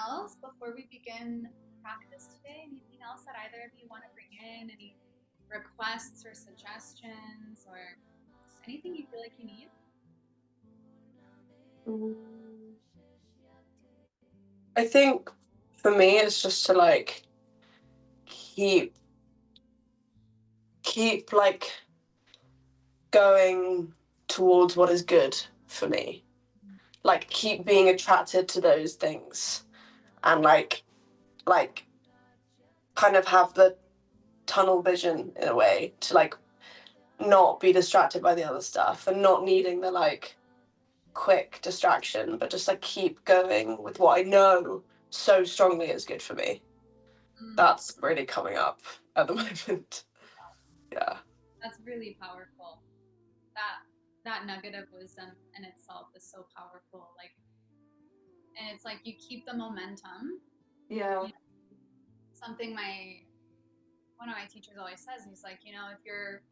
else before we begin practice today? Anything else that either of you want to bring in? Any requests or suggestions or just anything you feel like you need? I think for me, it's just to like keep like going towards what is good for me. Like keep being attracted to those things and like kind of have the tunnel vision in a way to like not be distracted by the other stuff and not needing the like quick distraction, but just like keep going with what I know so strongly is good for me. Mm, That's really coming up at the moment. Yeah. that's really powerful. That that nugget of wisdom in itself is so powerful. Like, and it's like you keep the momentum. Yeah. You know, something my one of my teachers always says. He's like, if you're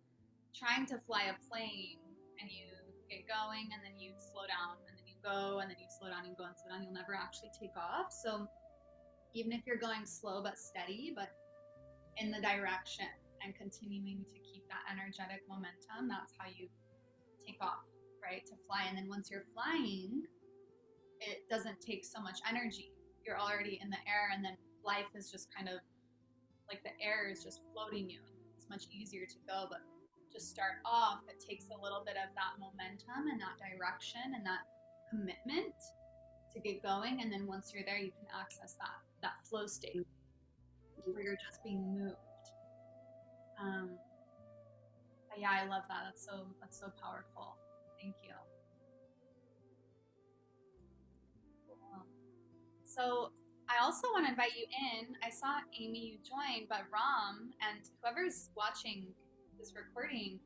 trying to fly a plane and you get going and then you slow down and then you go and then you slow down and go and slow down, you'll never actually take off. So even if you're going slow but steady, but in the direction and continuing to keep that energetic momentum, that's how you take off, right? To fly. And then once you're flying, it doesn't take so much energy. You're already in the air, and then life is just kind of like the air is just floating you. It's much easier to go, but to start off, it takes a little bit of that momentum and that direction and that commitment to get going. And then once you're there, you can access that flow state where you're just being moved. Um, but yeah, I love that. That's so powerful. Thank you. So I also want to invite you in. I saw Amy, you joined, but Ram and whoever's watching this recording,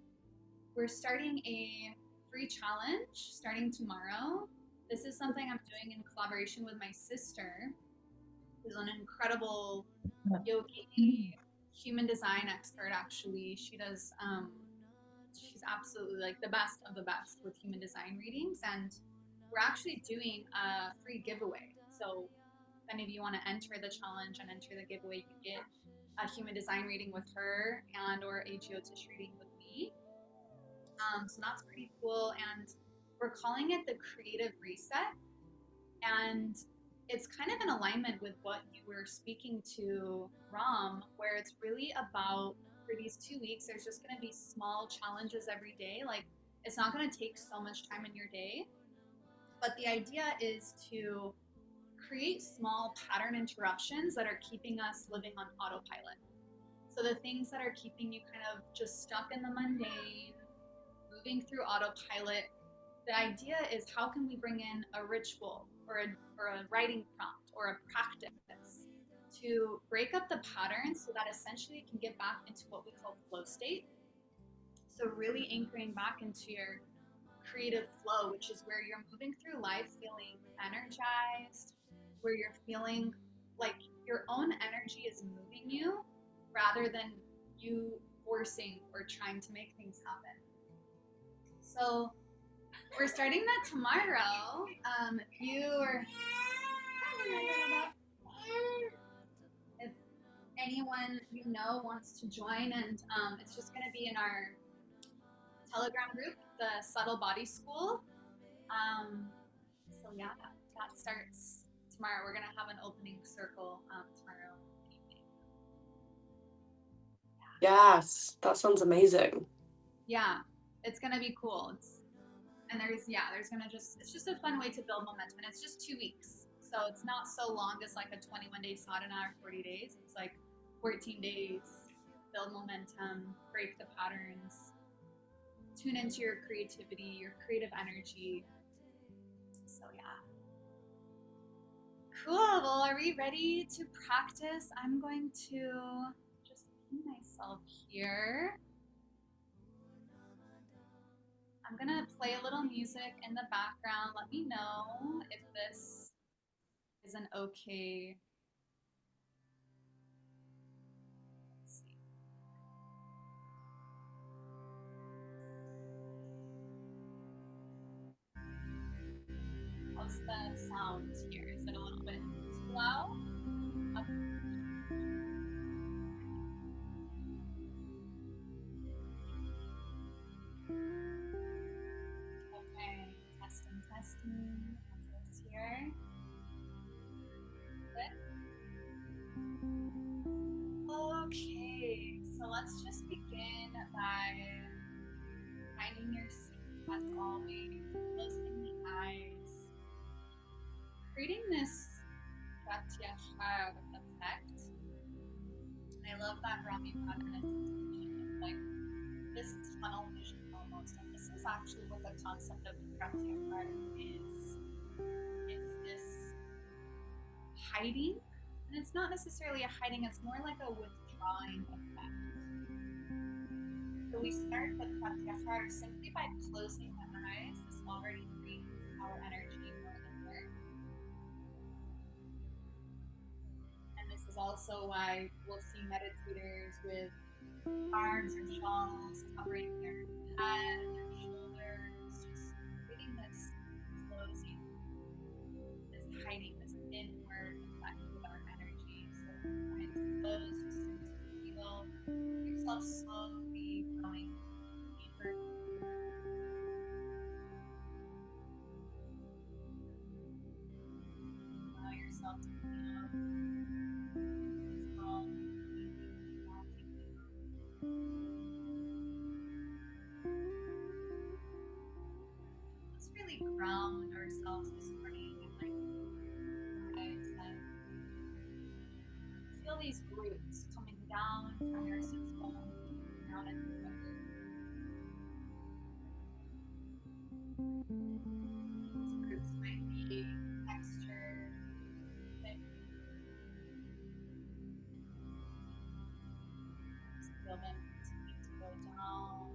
we're starting a free challenge starting tomorrow. This is something I'm doing in collaboration with my sister, who's an incredible yogi, human design expert. Actually, she's absolutely like the best of the best with human design readings, and we're actually doing a free giveaway. So if any of you want to enter the challenge and enter the giveaway, you get a human design reading with her and or a geotish reading with me. So that's pretty cool. And we're calling it the Creative Reset. And it's kind of in alignment with what you were speaking to, Ram, where it's really about for these 2 weeks, there's just going to be small challenges every day. Like, it's not going to take so much time in your day. But the idea is to create small pattern interruptions that are keeping us living on autopilot. So the things that are keeping you kind of just stuck in the mundane, moving through autopilot, the idea is how can we bring in a ritual or a writing prompt or a practice to break up the patterns so that essentially you can get back into what we call flow state. So really anchoring back into your creative flow, which is where you're moving through life feeling energized, where you're feeling like your own energy is moving you rather than you forcing or trying to make things happen. So we're starting that tomorrow. If you or if anyone you know wants to join, and it's just going to be in our Telegram group, the Subtle Body School. So yeah, that starts tomorrow. We're gonna have an opening circle tomorrow evening. Yes, that sounds amazing. Yeah, it's gonna be cool. There's gonna it's just a fun way to build momentum, and it's just 2 weeks, so it's not so long as like a 21-day sadhana or 40 days. It's like 14 days. Build momentum, break the patterns, tune into your creativity, your creative energy. So yeah. Cool. Well, are we ready to practice? I'm going to just pin myself here. I'm going to play a little music in the background. Let me know if this is an okay. Let's see. How's the sound here? Is it a little bit too allow a okay, testing, testing. How's this here? Good. Okay, so let's just begin by finding your seat as always, closing the eyes, creating this pratyahara effect. I love that Rami brought in its intention of like this tunnel vision almost, and this is actually what the concept of pratyahara is. It's this hiding, and it's not necessarily a hiding, it's more like a withdrawing effect. So we start with pratyahara simply by closing the eyes. This already brings our energy more inward. And this is also why we'll see meditators with arms or shawls covering their head and their shoulders, just creating this closing, this hiding, this inward effect with our energy. So when eyes closed, just start to feel yourself slowly going deeper. Allow yourself to feel this ball easily walking down. Let's really ground ourselves this morning and like I said, feel these roots coming down from your sits bones, down into the earth. These roots might be textured, thick. Just feel them continue to go down,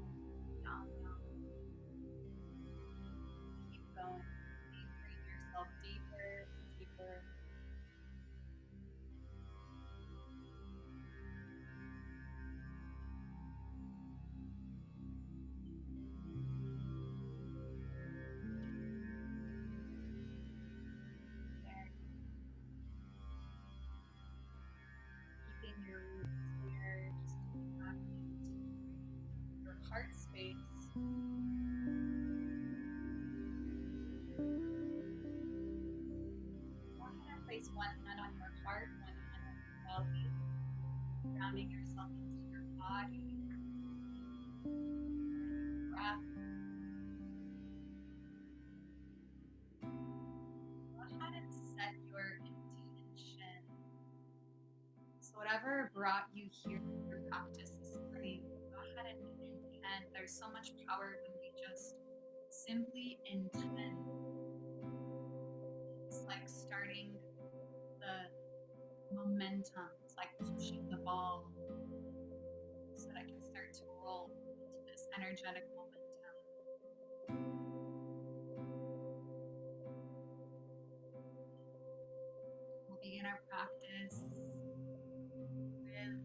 down, down. Keep going. Anchoring yourself deeper and deeper. There. Keeping your roots here, just coming back into your heart space. Go ahead and place one hand on your heart, one hand on your belly, grounding yourself into your body, your breath. Go ahead and set your intention. So whatever brought you here for practice this morning, go ahead and intend. There's so much power when we just simply intend. It's like starting the momentum. It's like pushing the ball so that I can start to roll into this energetic momentum. We'll begin our practice with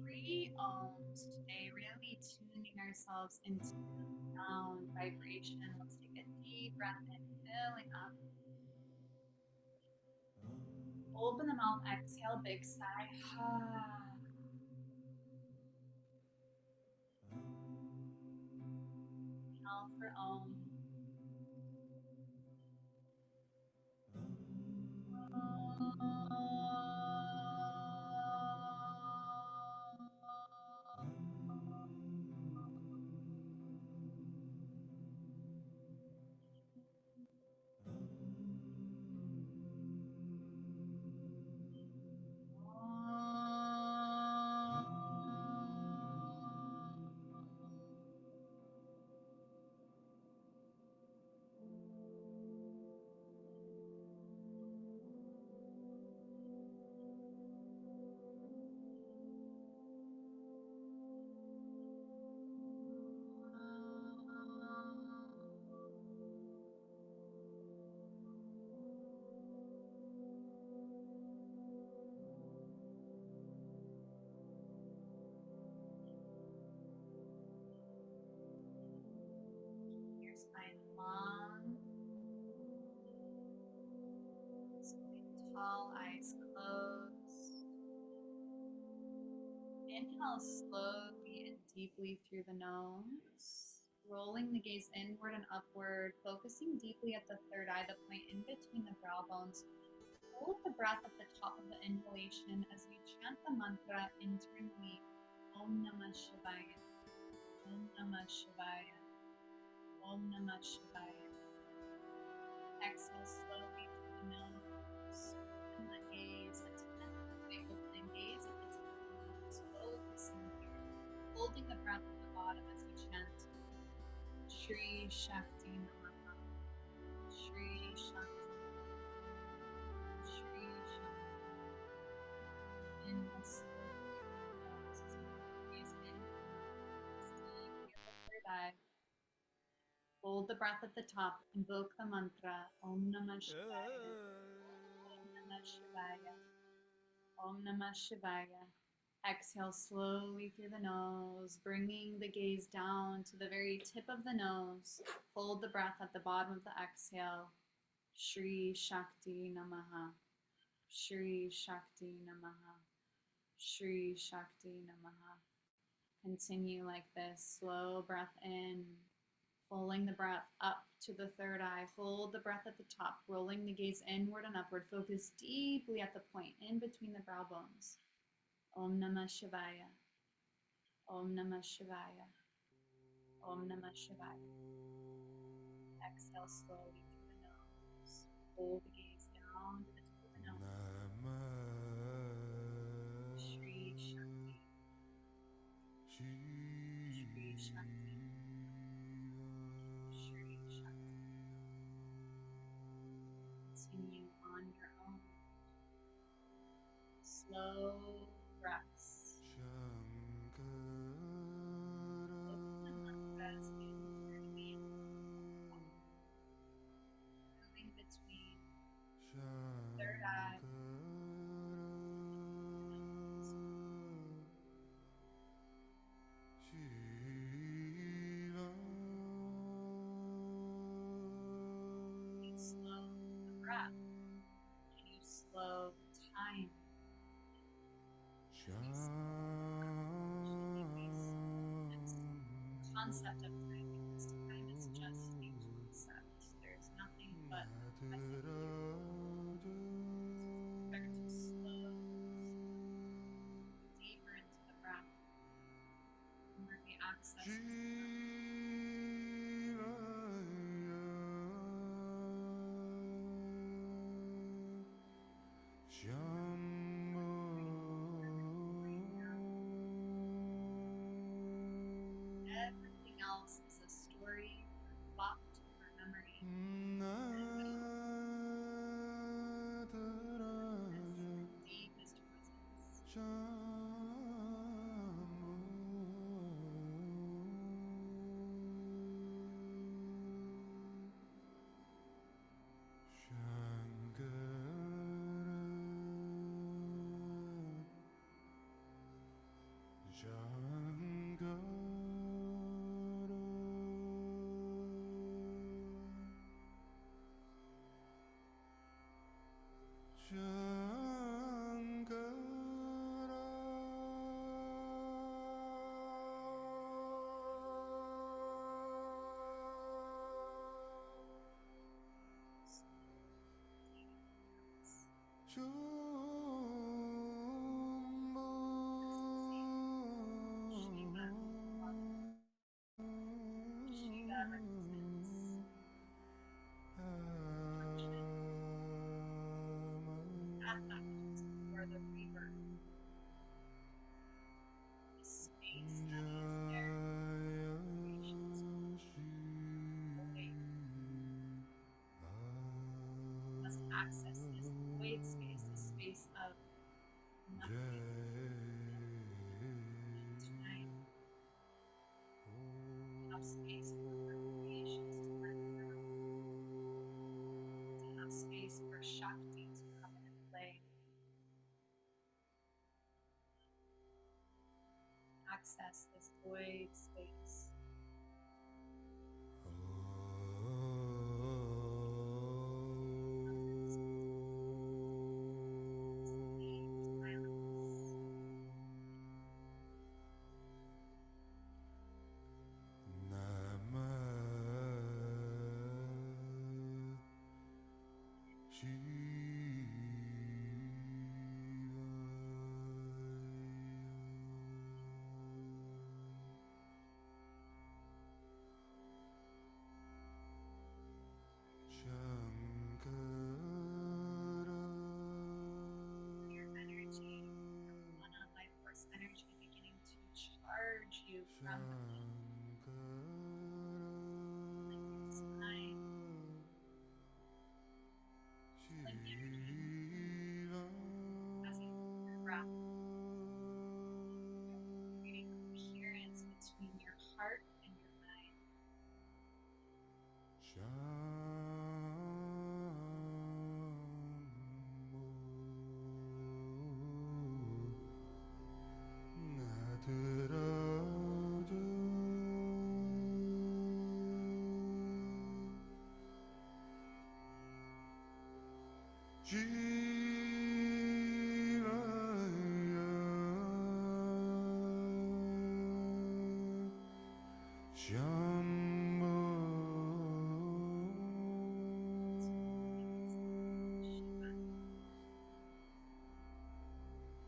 3 ohms today, really tuning ourselves into sound vibration. Let's take a deep breath in, filling up. Open the mouth, exhale, big sigh. Inhale for Om. all eyes closed. Inhale slowly and deeply through the nose, rolling the gaze inward and upward, focusing deeply at the third eye, the point in between the brow bones. Hold the breath at the top of the inhalation as you chant the mantra internally. Om Namah Shivaya. Om Namah Shivaya. Om Namah Shivaya. Exhale slowly through the nose. Open the gaze, attentively opening gaze at the tip of the nose, focusing here. Holding the breath at the bottom as you chant Shri Shakti Namaha. Shri Shakti. Shri Shakti. Inhale slowly through the nose as you gaze in. Deeply at the third eye. Hold the breath at the top. Invoke the mantra Om Namah Shivaya. Om Namah Shivaya. Om Namah Shivaya. Exhale slowly through the nose, bringing the gaze down to the very tip of the nose. Hold the breath at the bottom of the exhale. Shri Shakti Namaha. Shri Shakti Namaha. Shri Shakti Namaha. Continue like this. Slow breath in, pulling the breath up to the third eye. Hold the breath at the top, rolling the gaze inward and upward. Focus deeply at the point in between the brow bones. Om Namah Shivaya. Om Namah Shivaya. Om Namah Shivaya. Exhale slowly through the nose. Hold the gaze down to the tip of the nose. Shri Shakti. Shri Shakti. Shri Shakti. Continue on your own. Slow breaths. Focus on mantras internally, moving between third eye, nose. You slow the breath and you slow time. This concept of time, because time is just a concept. There's nothing but the present here. Start to slow deeper into the breath, where we access this everything else is a story, or thought, or memory. Deepest presence. Shiva represents affect or the rebirth, the space that is there for creations to awake. We must access this void space, this space of nothing and time. Enough space for creations to run through, enough space for Shakti to come in and play. Access this void space. Your energy, mana, life force energy beginning to charge you from the spine. Feeling the energy passing through your breath, creating coherence between your heart and your mind.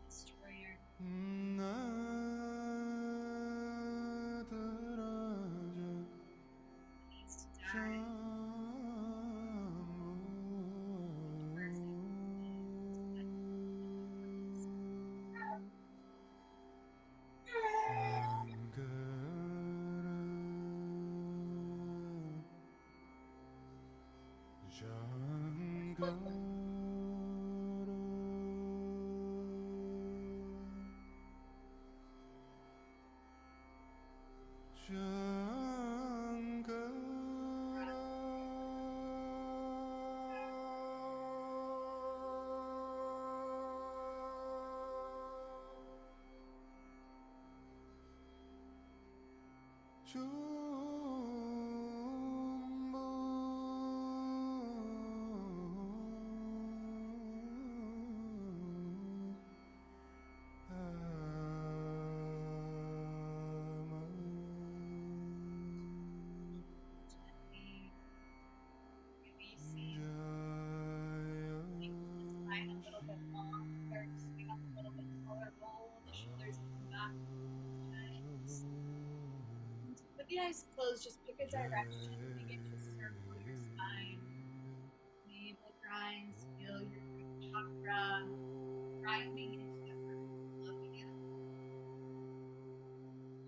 Destroyer. Needs to die. Releasing. Making the spine a little bit longer, sitting up a little bit taller, roll the shoulders up and back. And with the eyes closed, just pick a direction and begin to circle your spine. Navel grinds, feel your root chakra grinding into the earth below you.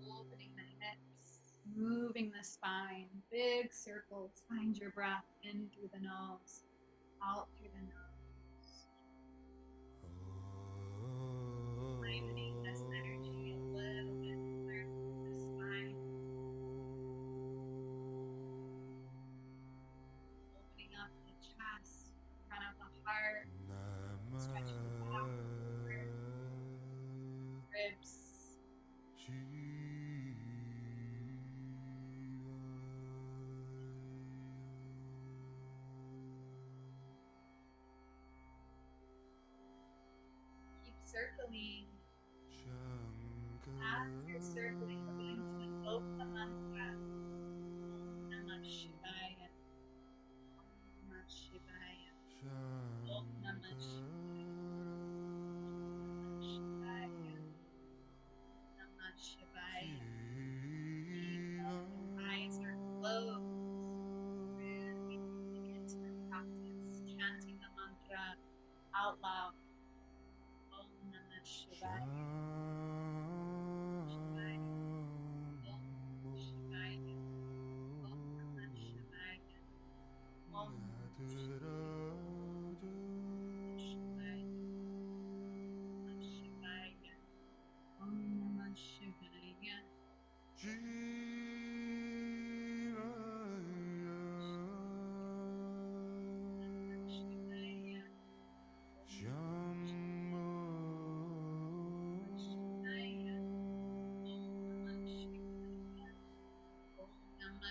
Opening the hips, moving the spine, big circles. Find your breath in through the nose, out through the nose. Limiting this energy a little bit further through the spine. Opening up the chest, front of the heart, stretching back forward, ribs. Keep circling. As you're circling, we're going to invoke the mantra. Om Namah Shivaya. Om Namah Shivaya. Om Namah Shivaya. Om Namah Shivaya. Your eyes are closed. Really begin to practice chanting the mantra out loud. Om Namah Shivaya. Shivaya. Om Shivaya. Om Namah Shivaya. Om Shivaya. Namah Shivaya. Om Namah Shivaya. Shivaya.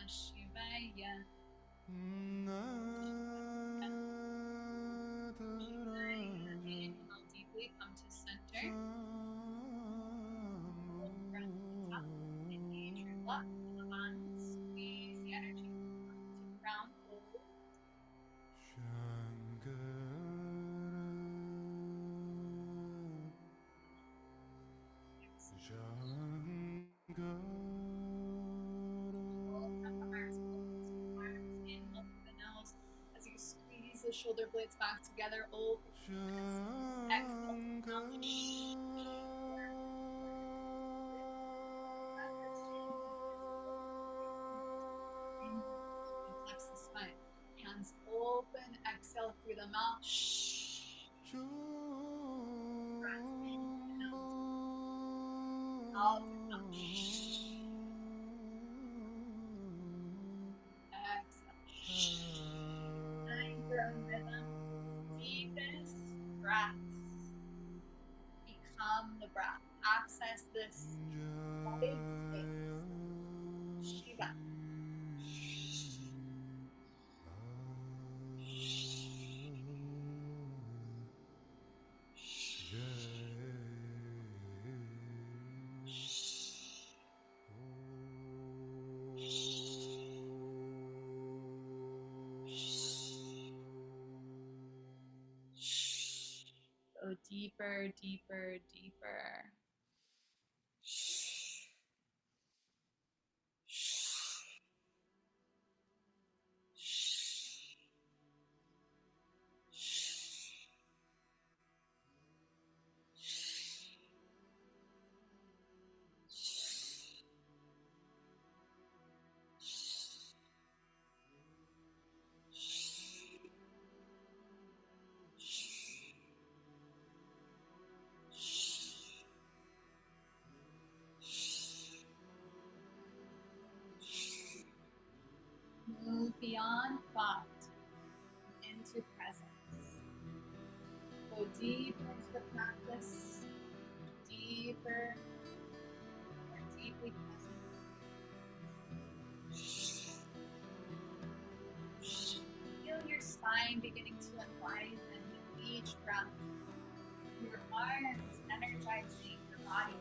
Shivaya. Inhale deeply, come to center. Hold the breath at the top. Engage your block, the lungs. Squeeze the energy to ground. Hold. the shoulder blades back together. Open. Exhale. Flex the spine. Hands open. Exhale through the mouth. Breath in and out. Out and out. Exhale. Find your own rhythm. Deepest breaths become the breath. Access this void space. Shiva. Go deeper, deeper, deeper. Move beyond thought into presence. Go deeper into the practice, deeper, more deeply present. Feel your spine beginning to enliven with each breath. Your arms energizing your body.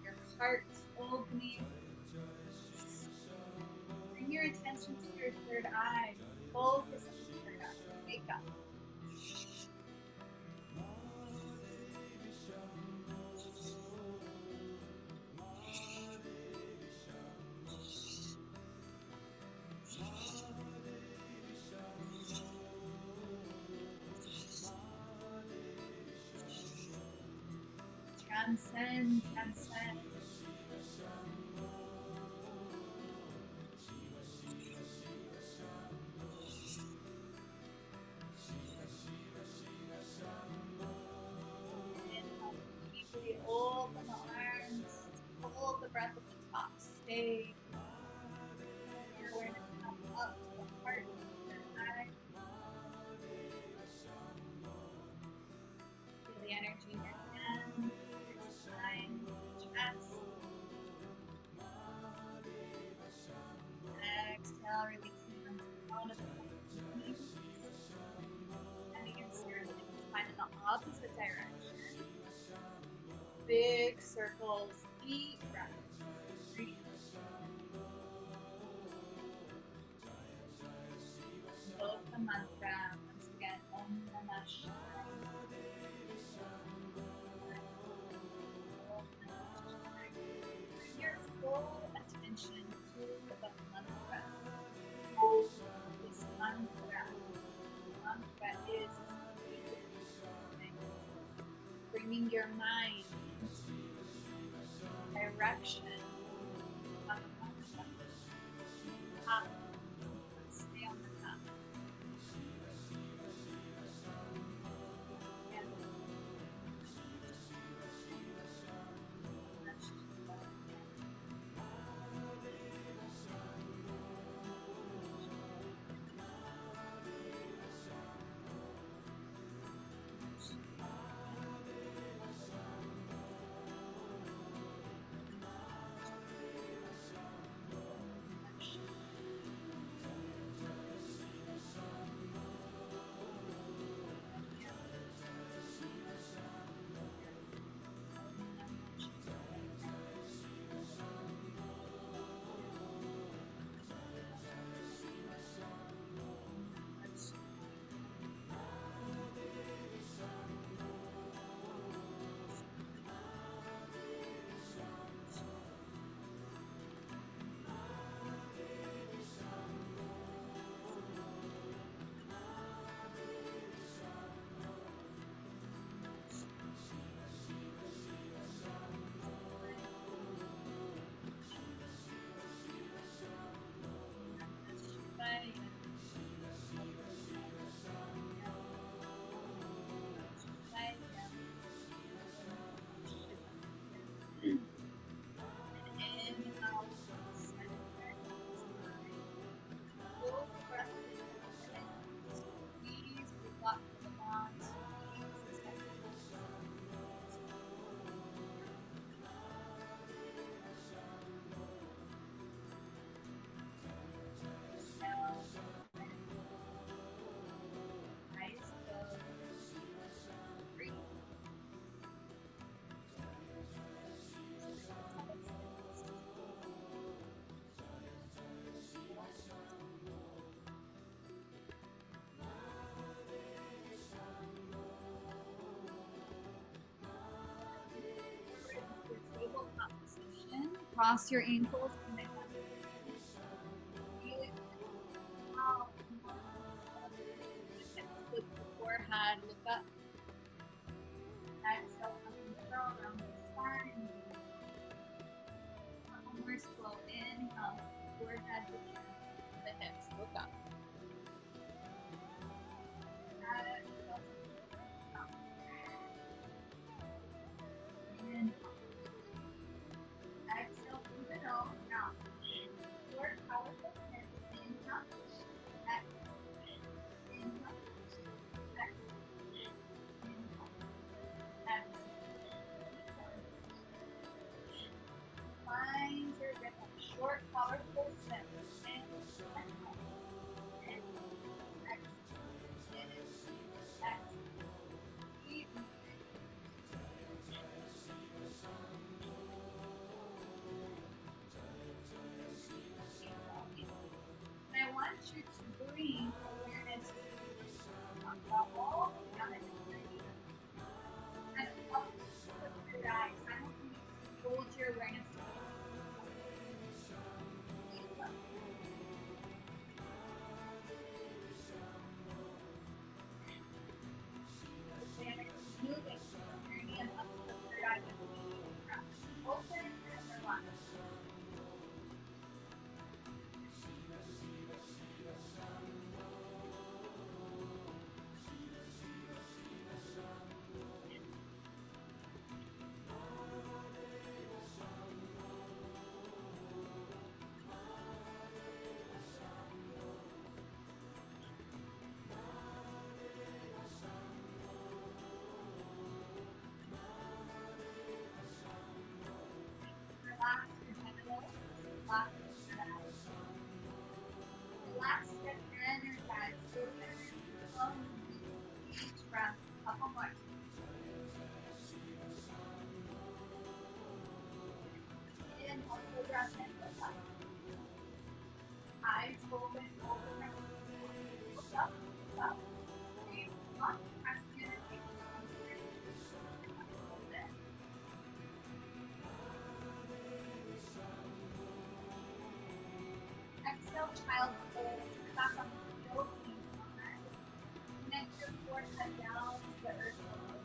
Your heart opening. Bring your attention to your third eye. Focus on the third eye. Wake up. Transcend, transcend. Inhale deeply, open the arms, hold the breath at the top, stay. Your awareness come up to the heart, the eye. Feel the energy in your hands, your spine, chest. Exhale, releasing them out of the body. And again, circling the spine in the opposite direction. Big circles, deep breath. Breathe. Invoke the mantra once again. Om Namah Shivaya. Bring your full attention to the mantra. This mantra is bringing your mind into direction of the mantra. Path. Stay on the path. And cross your ankles and then feel it out. Look the forehead, look up. Exhale, up and curl around the spine. One more slow inhale, forehead to the hips, look up. Exhale, up. Inhale. Exhale through the nose. Now, short, powerful hips. Inhale. Exhale. Inhale. Exhale. Inhale. Exhale. Find your rhythm. Short, powerful steps. Inhale. Exhale. Exhale. Exhale. Keep moving. And I want you to bring awareness to all the down in the body. And up to the third eye. Simultaneously hold your awareness to moving your hand up to the third eye. Open and relax. Relax your genitals. Relax your eyes. Relax and energize. Open slowly. Each breath. Couple more. Inhale, full breath in. Look up. Eyes open. Open. Look up. Look up. Breathe. Up. Press the energy. Open. Exhale, child's pose. Back on the heel. Connect your forehead down to the earth below.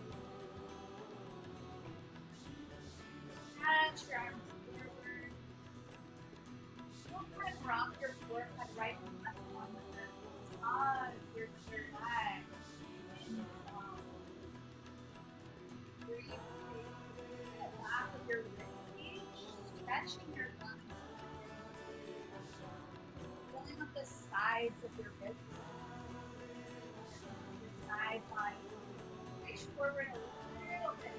Stretch your arms forward. Don't kind of rock your forehead right and left on the earth. Massage your third eye. Inhale. Breathe the back of your ribcage, stretching your lungs. Filling up the sides of your ribs. Your side body. Reach forward a little bit.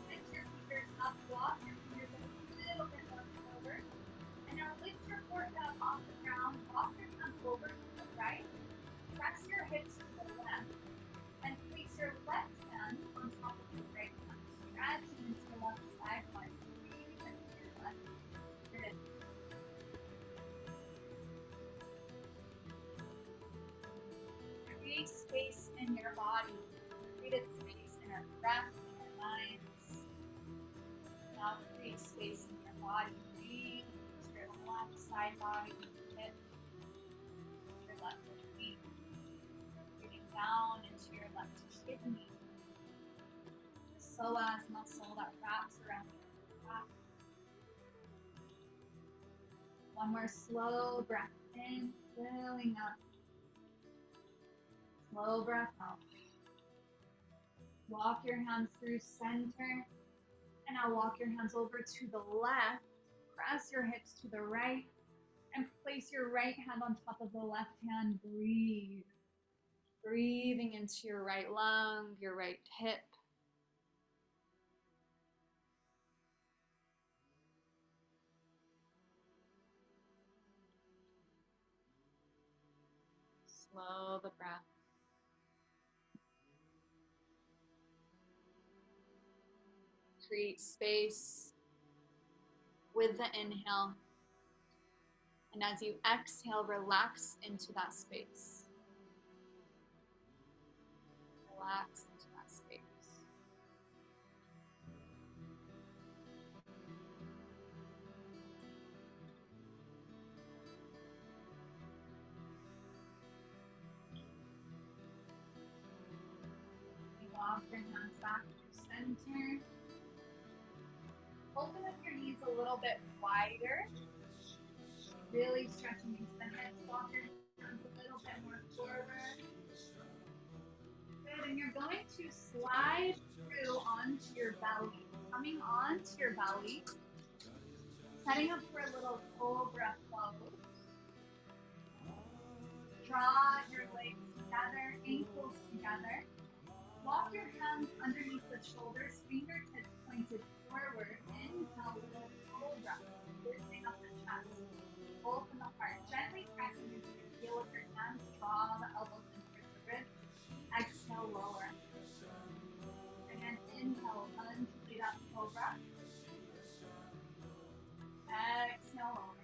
Stick your fingers up, walk your fingers a little bit over. And now lift your forehead up off the ground, walk your hands over to the right. Press your hips to the left. And place your left hand on top of your right hand. Stretching into the left side body. Breathe into your left rib. Create space in your body. Create space in our breath, in our minds. Now create space in your body. Breathe into your left side body, hip, your left knee. Breathing down into your left kidney. The psoas muscle that wraps around your back. One more slow breath in, filling up. Slow breath out. Walk your hands through center. And now walk your hands over to the left. Press your hips to the right. And place your right hand on top of the left hand. Breathe. Breathing into your right lung, your right hip. Slow the breath. Create space with the inhale. And as you exhale, relax into that space. Relax into that space. little bit wider. Really stretching into the hips. Walk your hands a little bit more forward. Good, and you're going to slide through onto your belly. Coming onto your belly. Setting up for a little cobra pose. Draw your legs together, ankles together. Walk your hands underneath the shoulders, fingertips pointed forward. Inhale, little cobra. Lifting up the chest. Open the heart. Gently pressing into the heel with your hands. Draw the elbows into the ribs. Exhale, lower. Again, inhale, undulate up cobra. Exhale, lower.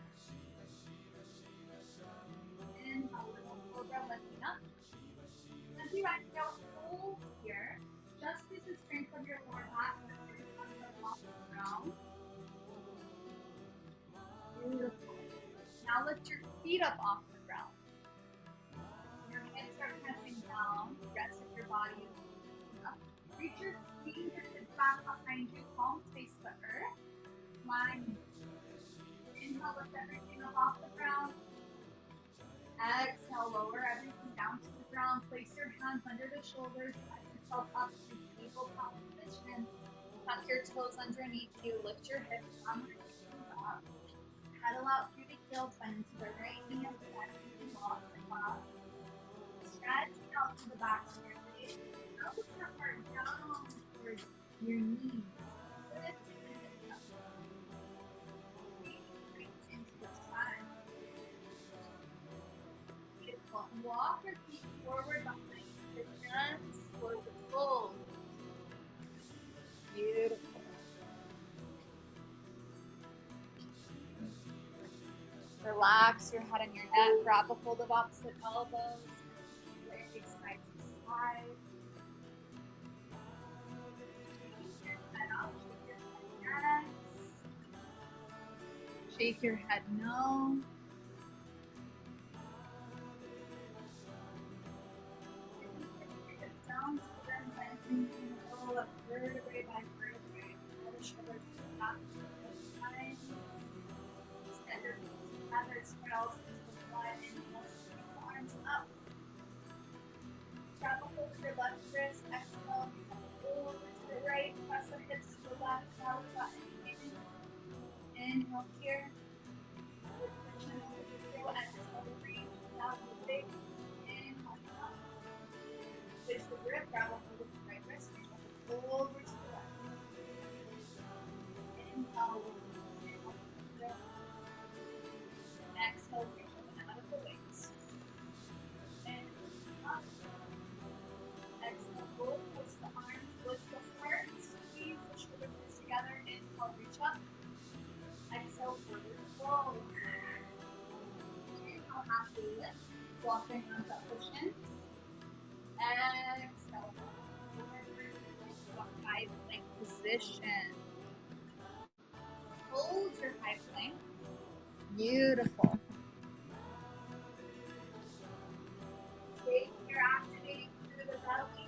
Inhale, little cobra, lifting up. As you exhale, hold here. Just use the strength of your lower back and your thumbs up off the ground. Beautiful. Now lift your feet up off the ground. Your hands are pressing down. Rest of your body is up. Reach your fingertips back behind you. Palms face the earth. Line. Inhale, lift everything up off the ground. Exhale, lower everything down to the ground. Place your hands under the shoulders. Press yourself up to tabletop position. Tuck your toes underneath you. Lift your hips. Arm your hips up. Pedal out through the heels. Bend into the right knee and the left knee. Walk the butt. Stretch out to the back of your legs. Elbows your heart down towards your knees. Lift your hips up. Reach into the side. Beautiful. Walk your feet forward behind your hands towards the fold. Beautiful. Relax your head and your neck. Grab a hold of opposite elbows. Legs side to side. Shake your head out. Shake your head yes. Shake your head no. Down to the bending in the middle of vertebrae by vertebrae. Pull the shoulders to the back to the side. Extend your feet together, spread out into the blood, and sweep the arms up. Grab a hold of your left wrist, exhale, over to the right, press the hips to the left, belly button in. Inhale here. Lift the chin over the throat, exhale, reach down the big. Inhale up. Switch the grip, grab a hold of the right wrist, over to the left. Inhale, inhale, grip. Exhale, reach up and out of the weights. And up. Exhale, both twist the arms, lift the heart, squeeze the shoulder blades together. Inhale, reach up. Exhale, forward fold. Inhale, halfway lift. Walk your hands up the shins. Exhale, forward to a high plank position. Hold your high plank. Beautiful. Take your activating through the belly.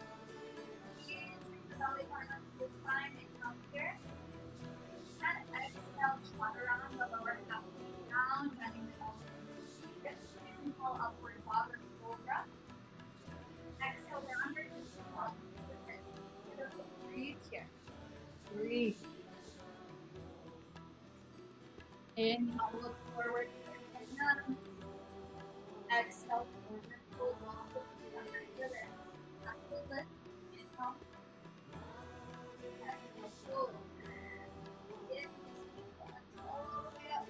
Bring the belly button up to the spine and come here. And exhale, trot around the lower half down, bending the elbows. Inhale, upward bottom cobra. Exhale, rounders up to the hips. Beautiful. Breathe here. Breathe. Inhale, look forward. Exhale, forward. Hold on. Under your ribs. Exhale, lift. Inhale. Exhale, fold. All the way up.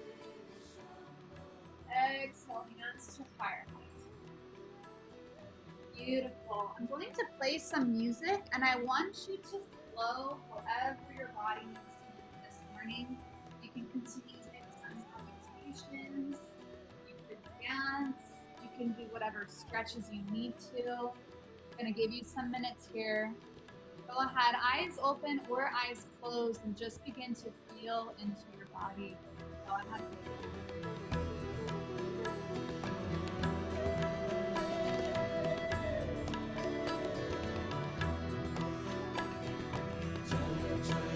Exhale, hands to fire. Beautiful. I'm going to play some music and I want you to flow however your body needs to move this morning. You can continue to make some meditations, you can dance, you can do whatever stretches you need to. I'm going to give you some minutes here. Go ahead, eyes open or eyes closed, and just begin to feel into your body. Go ahead.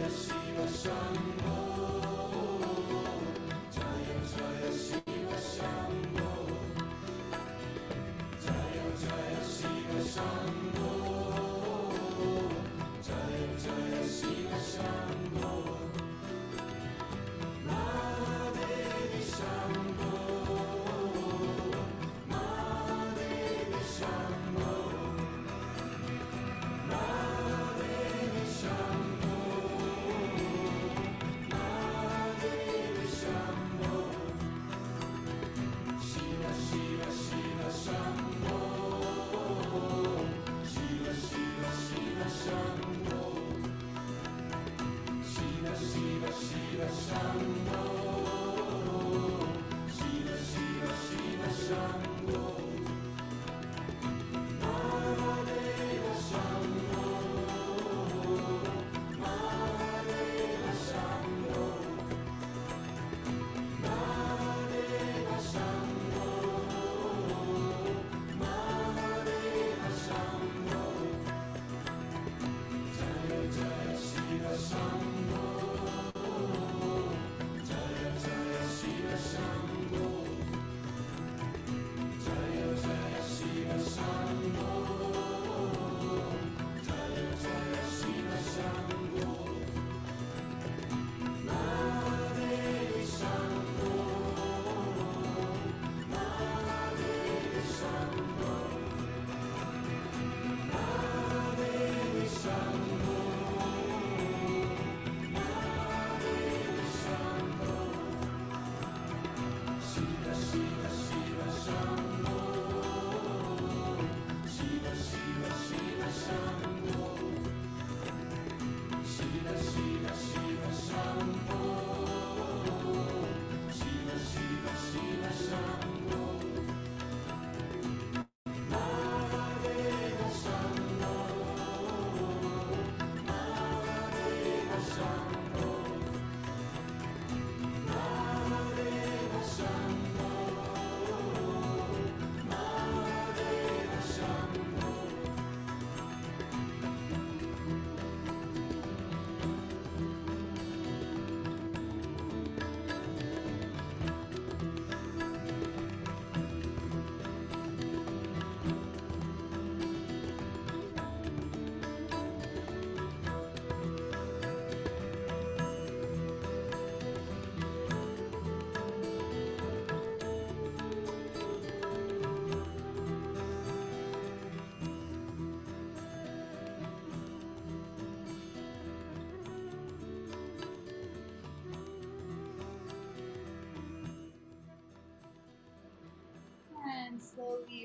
Shiva Shambho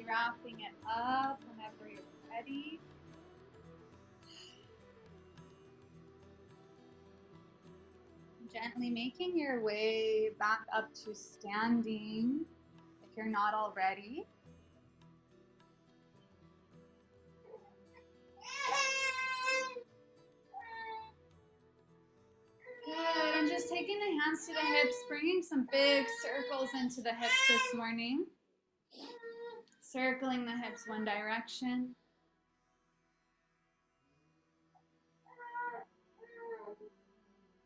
wrapping it up whenever you're ready. Gently making your way back up to standing if you're not already. Good, and just taking the hands to the hips, bringing some big circles into the hips this morning. Circling the hips one direction.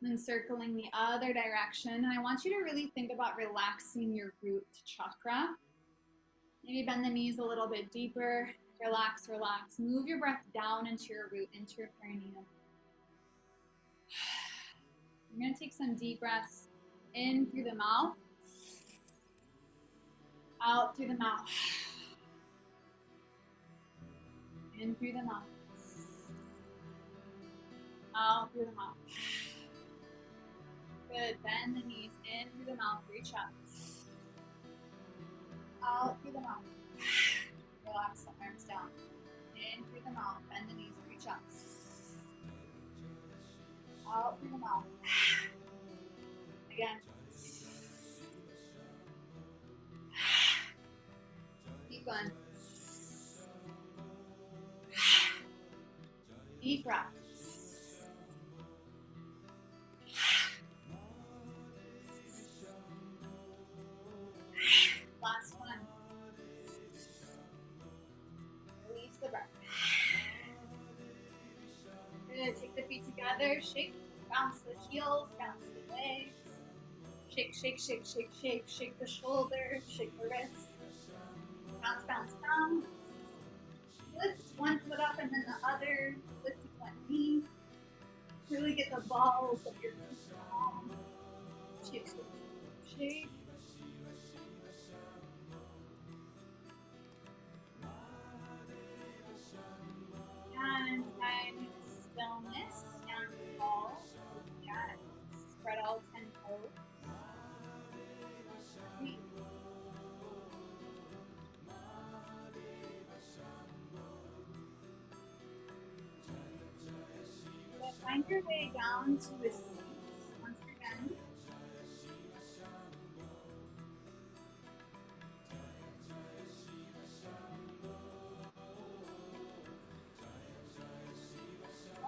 And circling the other direction. And I want you to really think about relaxing your root chakra. Maybe bend the knees a little bit deeper. Relax, relax. Move your breath down into your root, into your perineum. You're going to take some deep breaths in through the mouth, out through the mouth, in through the mouth, out through the mouth. Good. Bend the knees in through the mouth. Reach up. Out through the mouth. Relax the arms down. In through the mouth. Bend the knees. Reach up. Out through the mouth. Again. Keep going. Deep breath. Last one. Release the breath. Good. Take the feet together. Shake. Bounce the heels. Bounce the legs. Shake, shake, shake, shake, shake. Shake the shoulders. Shake the wrists. Bounce, bounce, bounce. Lift one foot up and then the other. Lift one knee. Really get the balls of your feet strong. Shake, shake, shake. And find stillness, stand tall. Yeah. Spread all 10 toes. Breathe. So find your way down to a seat once again.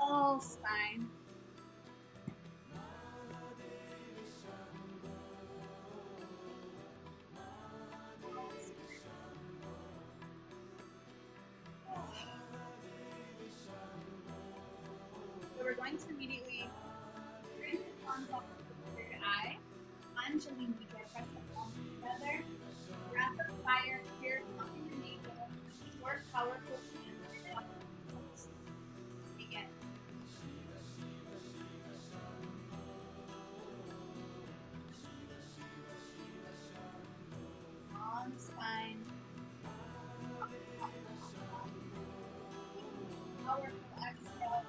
All spine. So we're going to immediately bring the palms up to the third eye. Anjali Mudra, press the palms together. Breath of fire here, pumping the navel. Short, powerful hands. Begin. On the spine. Powerful exhale.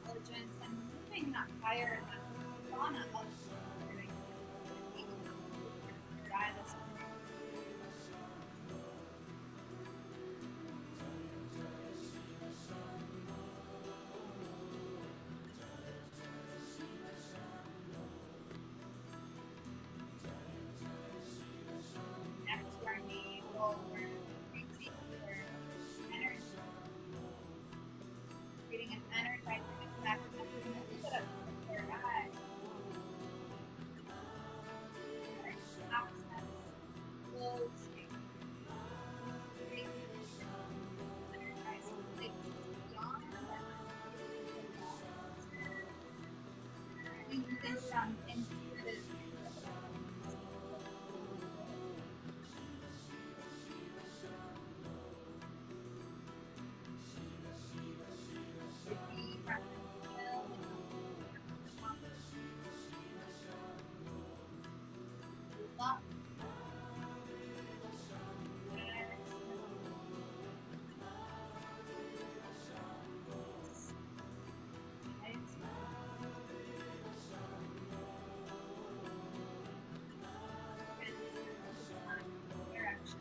Intelligence and moving that fire and that prana up to the third eye this morning. Next to our navel, we're breathing for energy. Creating an energizing effect. Put up the third eye. Access. Closing. Energizing places beyond that. Turning this down intuitive. Deep breath in. Up. Direction.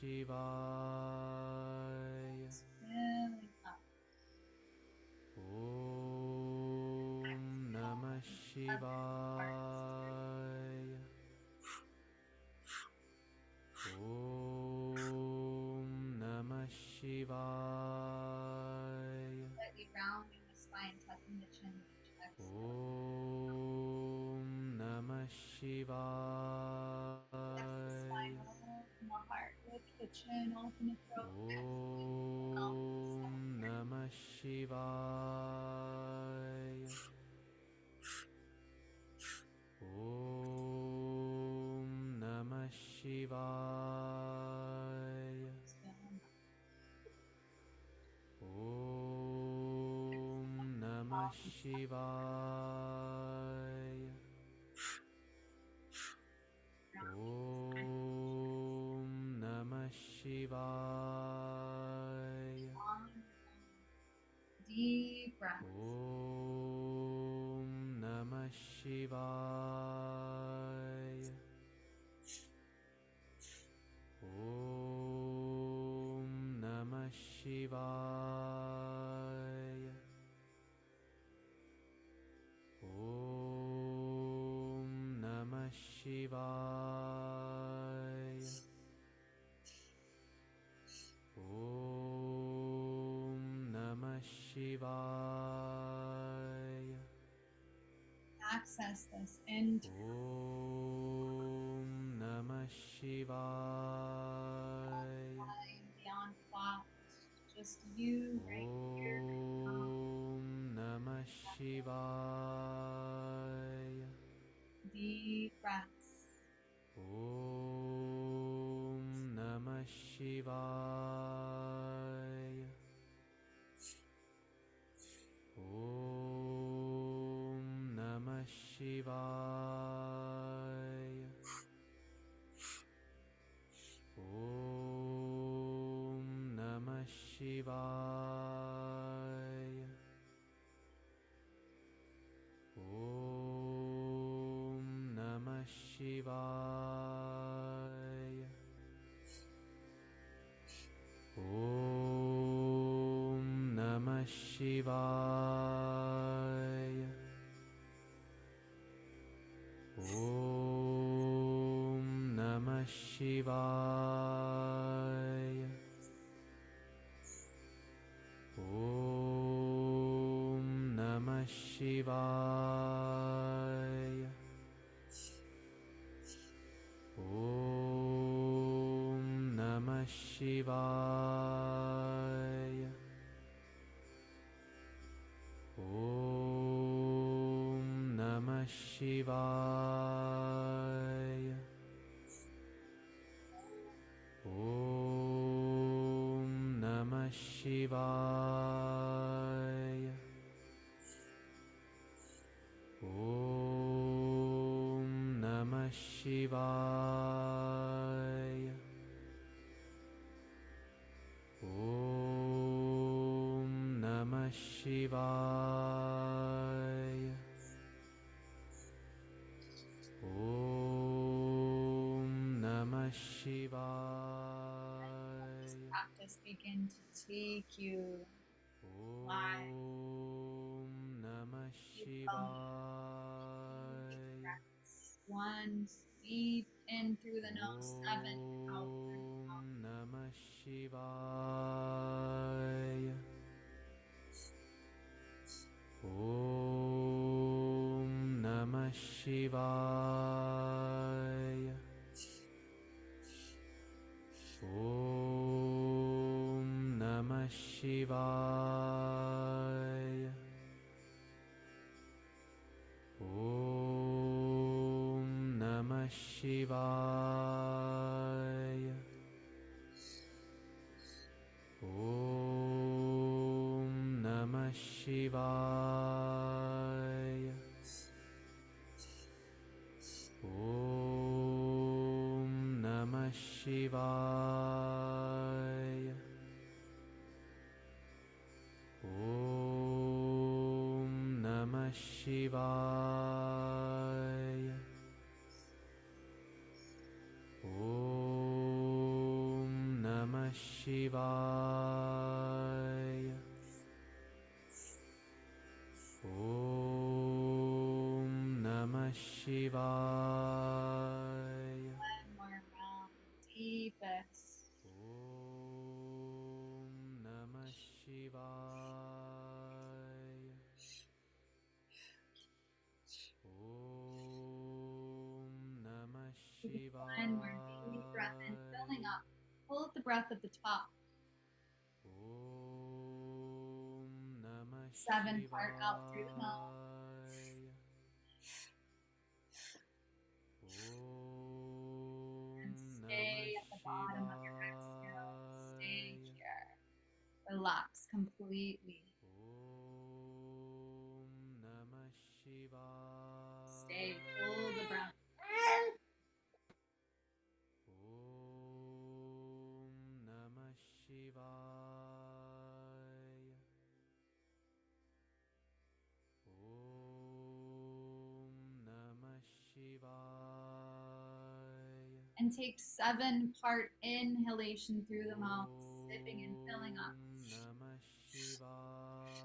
Shivaya. Just filling up. Om Namah Shivaya. Om Namah Shivaya. Slightly rounding the spine, tucking the chin with each exhale. Om Namah Flex the spine, Shivaya. open the heart, lift the chin, open the throat. Om Namah Shivaya. Om Namah Shivaya. Om Namah Shivaya. Om Namah Shivaya. Deep breath. Om Namah Shivaya. Om Namah Shivaya. Om Namah Shivaya. Om Namah Shivaya. Access this into Om Namah Shivaya. mind beyond thought. Just you right here. Om Namah Shivaya. Deep breaths. Om Namah Shivaya. Om Namah Shivaya. Om Namah Shivaya. Om Namah Shivaya. Om Namah Shivaya. Om Namah Shivaya. Om Namah Shivaya. Om Namah Shivaya. Om Namah Shivaya. Om Namah Shivaya. Om Namah Shivaya. Om Namah Shivaya. Om Namah This Shivaya. practice begin to take you live. Om Namah Keep going. Shivaya. Breaths. One, deep in through the nose. 7, out through the mouth. Om Namah Shivaya. Om Namah Shivaya. Om Namah Shivaya. Om Namah Shivaya. Om Namah Shivaya. Om Namah Shivaya. Om Namah Shivaya. Om Shivaya. Om Namah Shivaya. One more round. Deepest. Om Namah Shivaya. Om Namah One more deep breath in, filling up. Hold the breath at the top. Om Namah 7 part out through the nose. And stay at the bottom of your exhale. Stay here. Relax completely. Om Namah Shivaya. Stay. Hold the breath. Om Namah Shivaya. Om Namah Shivaya. And take 7 part inhalation through the mouth, sipping and filling up. Om Namah Shivaya.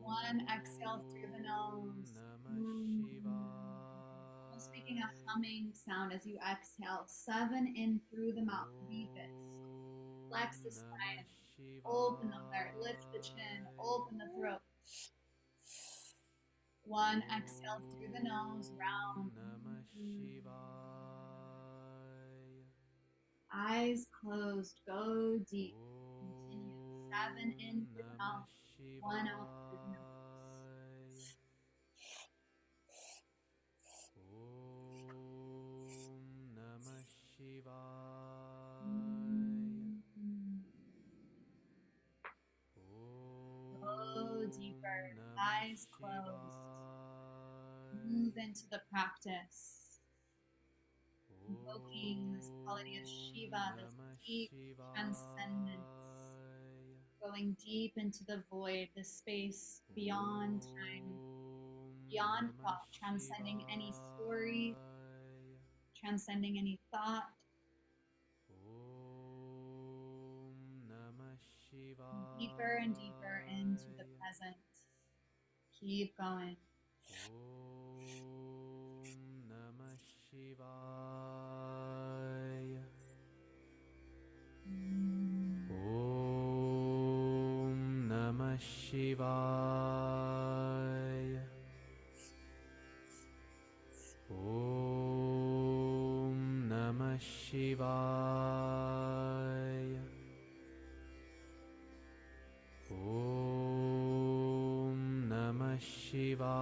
1 exhale through the nose. Namah Shivaya. Almost making a humming sound as you exhale. 7 in through the mouth, deepest. Flex the spine. Open the heart. Lift the chin. Open the throat. 1 exhale through the nose, round. Namah Shivaya. Eyes closed. Go deep. Continue. 7 in through the mouth. 1 out through the nose. Om Namah Shivaya. Go deeper. Eyes closed. Move into the practice. Invoking this quality of Shiva, this deep transcendence. Going deep into the void, the space beyond time, beyond thought, transcending any story, transcending any thought. Om Namah Shivaya. Deeper and deeper into the present. Keep going. Om Namah Shivaya. Om Namah Shivaya. Om Namah Shivaya. Om Namah Shivaya.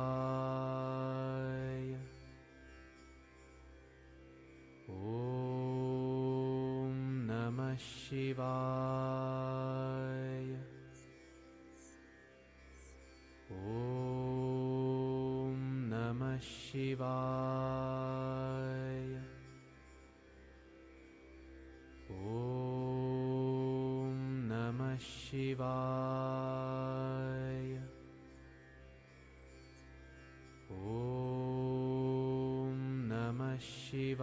Om Namah Shivaya. Om Namah Shivaya. Om Namah Shivaya. Om Namah Shivaya.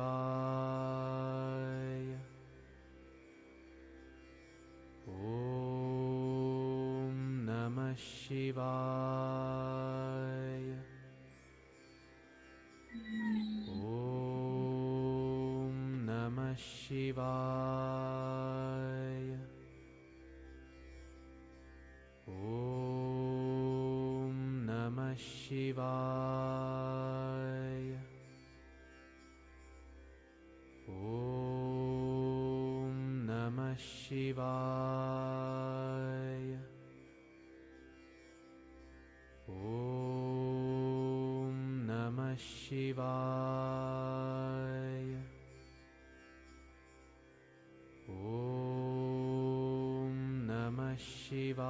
Om Namah Shivaya. Om Namah Shivaya. Om Namah Shivaya. Om Namah Shivaya. Om Namah Shivaya. Om Namah Shivaya.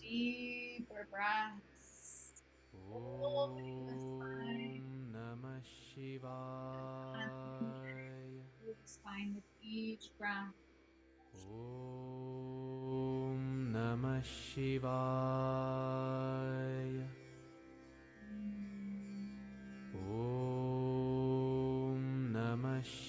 Deeper breaths. Opening the spine. Om Namah Shivaya. Through the spine with each breath. Om Namah Shivaya. Om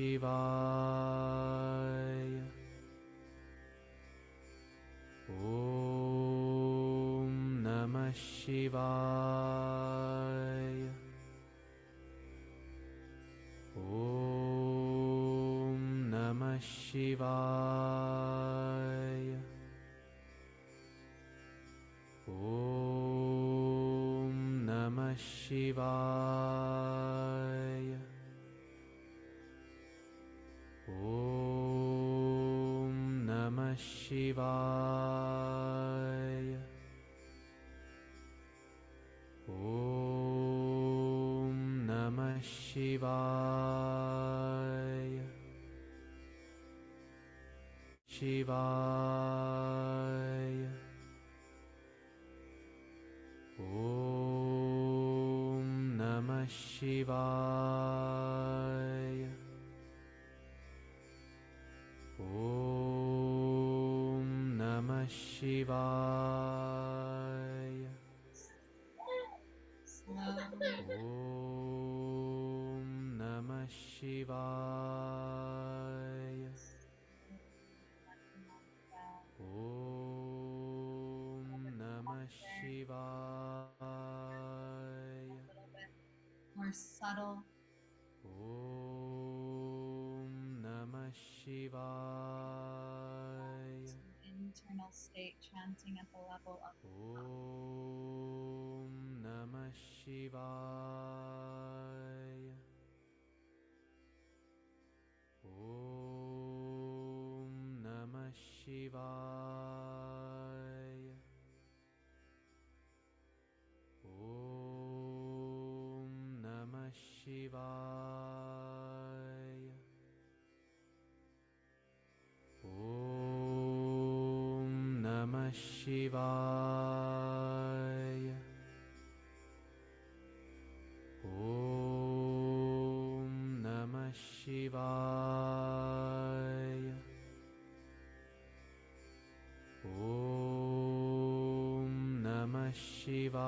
Shivaya. Om Namah Shivaya. Om Namah Shivaya. Om Namah Shivaya. Om Namah Shivaya. Om Namah Shivaya. Shivaya. Om Namah Shivaya. Om Namah Shivaya. Slowly. Om Namah Shivaya. Let them all down. Om Namah Shivaya. A little bit more subtle. Om Namah Shivaya. Internal state chanting at the level of Om Namah Shivaya. Om Namah Shivaya. Om Namah Shivaya. Om Namah Shivaya. Om Namah Shivaya. Om Namah Shivaya.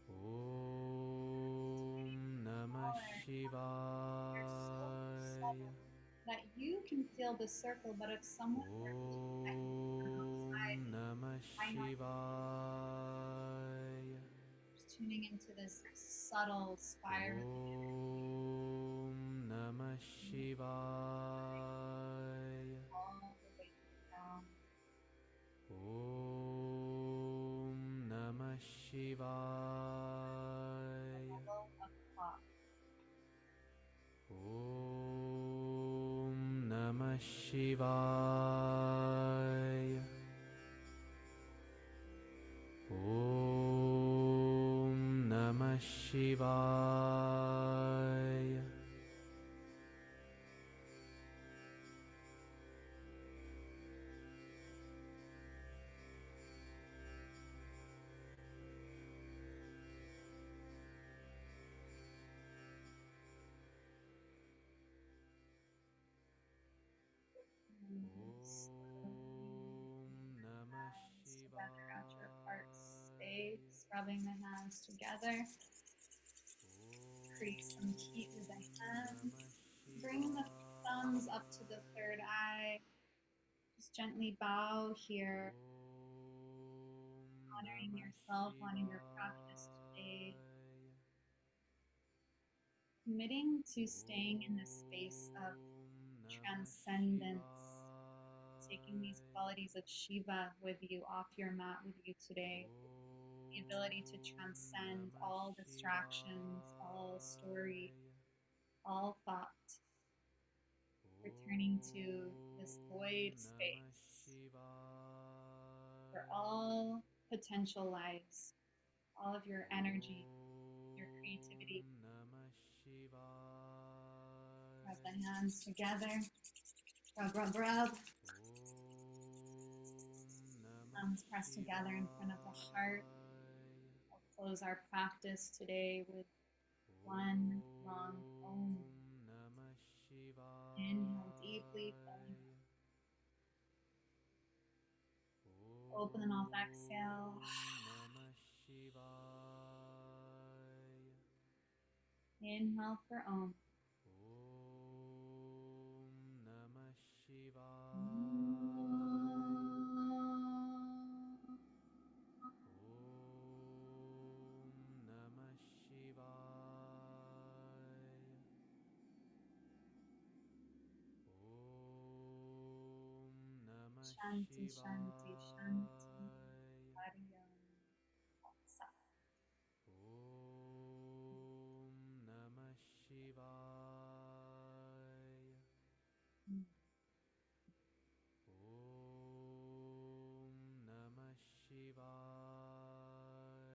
Om Namah Shivaya. that you can feel the circle, but if someone were to connect from outside, Om Namah why not Shivaya. just tuning into this subtle spiral Om Namah Shivaya. all the way down. Om Namah Shivaya. Level of thought. Om Namah Shivaya. Om Namah Shivaya. Om Namah Together at your heart Shivaya. space, rubbing the hands together. Create some heat with the hands. Bring the thumbs up to the third eye. Just gently bow here, honoring yourself, honoring your practice today. Committing to staying in this space of transcendence, taking these qualities of Shiva with you off your mat with you today. The ability to transcend all distractions, all story, all thought. Returning to this void space where all potential lies, all of your energy, your creativity. Rub the hands together. Rub, rub, rub. Hands pressed together in front of the heart. We'll close our practice today with one long Om. Inhale deeply, filling up. Open the mouth, exhale. Inhale for Om. Om Namah Shivaya. Om Namah Shivaya. Om Namah Shanti, Shanti, Shanti. Shivaya. Hari Om. Sat. Om Namah Shivaya. Mm.